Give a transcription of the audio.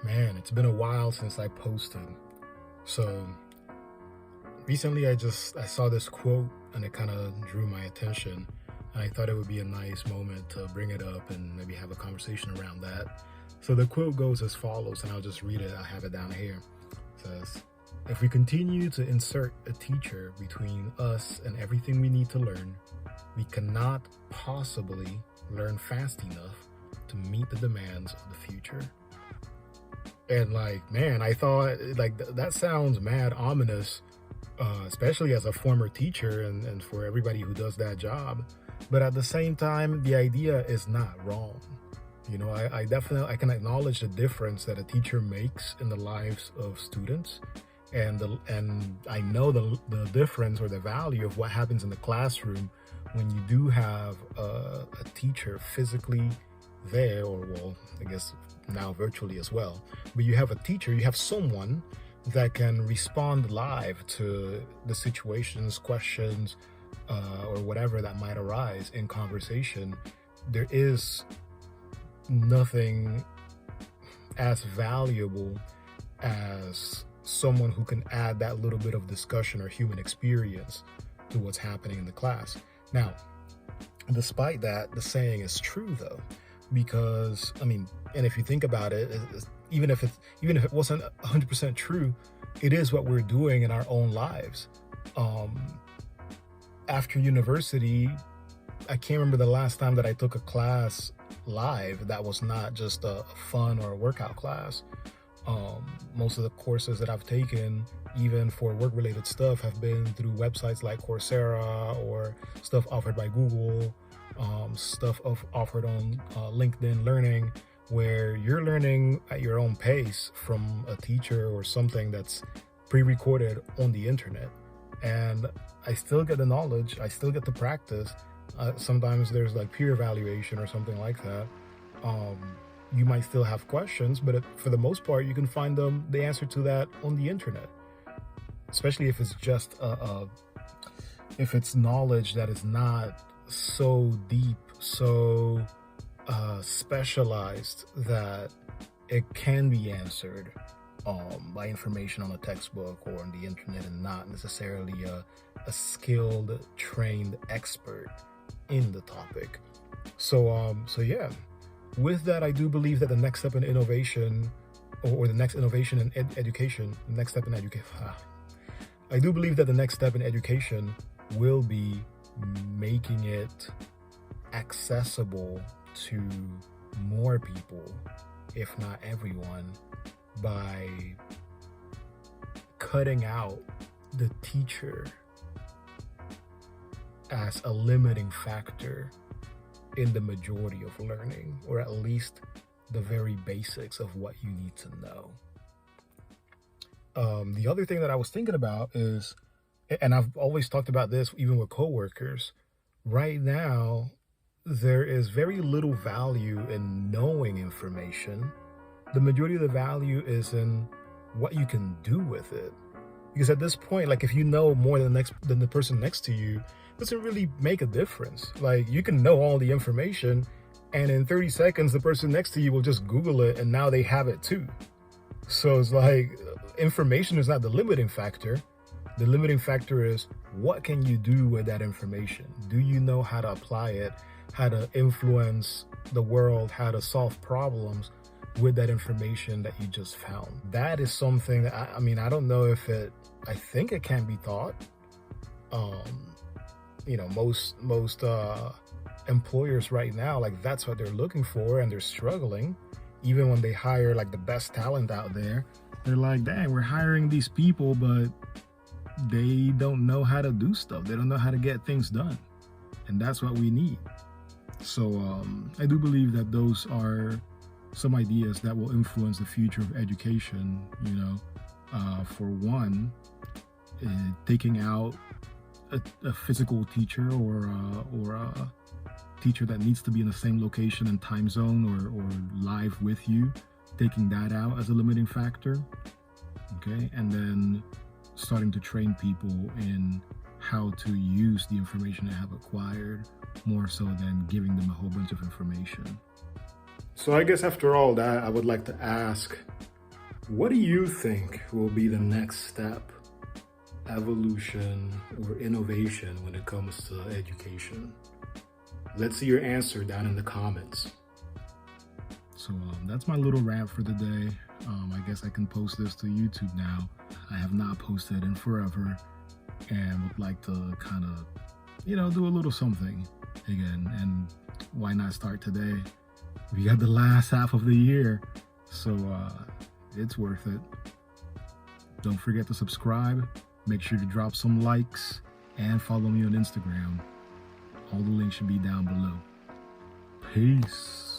Man, it's been a while since I posted. So recently I saw this quote and it kind of drew my attention. And I thought it would be a nice moment to bring it up and maybe have a conversation around that. So the quote goes as follows, and I'll just read it. I have it down here. It says, "If we continue to insert a teacher between us and everything we need to learn, we cannot possibly learn fast enough to meet the demands of the future." And like, man, I thought like that sounds mad ominous, especially as a former teacher and for everybody who does that job. But at the same time, the idea is not wrong. I definitely I can acknowledge the difference that a teacher makes in the lives of students, and I know the difference or the value of what happens in the classroom when you do have a teacher physically there, or well, I guess now virtually as well. But you have a teacher, you have someone that can respond live to the situations, questions, or whatever that might arise in conversation. There is nothing as valuable as someone who can add that little bit of discussion or human experience to what's happening in the class. Now, despite that, the saying is true though, because and if you think about it, even if it wasn't 100% true, it is what we're doing in our own lives. After university, I can't remember the last time that I took a class live that was not just a fun or a workout class. Most of the courses that I've taken, even for work-related stuff, have been through websites like Coursera or stuff offered by Google, stuff offered on LinkedIn Learning, where you're learning at your own pace from a teacher or something that's pre-recorded on the internet. And I still get the knowledge, I still get the practice. Sometimes there's like peer evaluation or something like that. You might still have questions, but for the most part, you can find the answer to that on the internet. Especially if it's just if it's knowledge that is not so deep, so specialized that it can be answered by information on a textbook or on the internet, and not necessarily a skilled, trained expert in the topic. So yeah, with that, I do believe that the next step in innovation, or the next innovation in education, the next step in education, I do believe that the next step in education will be making it accessible to more people, if not everyone, by cutting out the teacher as a limiting factor in the majority of learning, or at least the very basics of what you need to know. The other thing that I was thinking about is, and I've always talked about this even with coworkers, right now there is very little value in knowing information. The majority of the value is in what you can do with it. Because at this point, like, if you know more than the person next to you, it doesn't really make a difference. Like, you can know all the information, and in 30 seconds, the person next to you will just Google it, and now they have it too. So it's like, information is not the limiting factor. The limiting factor is, what can you do with that information? Do you know how to apply it, how to influence the world, how to solve problems with that information that you just found? That is something that I don't know if I think it can be taught. Most employers right now, like, that's what they're looking for, and they're struggling. Even when they hire like the best talent out there, they're like, dang, we're hiring these people, but they don't know how to do stuff. They don't know how to get things done. And that's what we need. So I do believe that those are some ideas that will influence the future of education. For one, taking out a physical teacher, or a teacher that needs to be in the same location and time zone, or live with you, taking that out as a limiting factor. Okay, and then starting to train people in how to use the information they have acquired, more so than giving them a whole bunch of information. So I guess after all that, I would like to ask, What do you think will be the next step, evolution, or innovation when it comes to education? Let's see your answer down in the comments. So that's my little rant for the day. I guess I can post this to YouTube now. I have not posted in forever and would like to kind of, do a little something again. And why not start today? We got the last half of the year, so it's worth it. Don't forget to subscribe. Make sure to drop some likes and follow me on Instagram. All the links should be down below. Peace.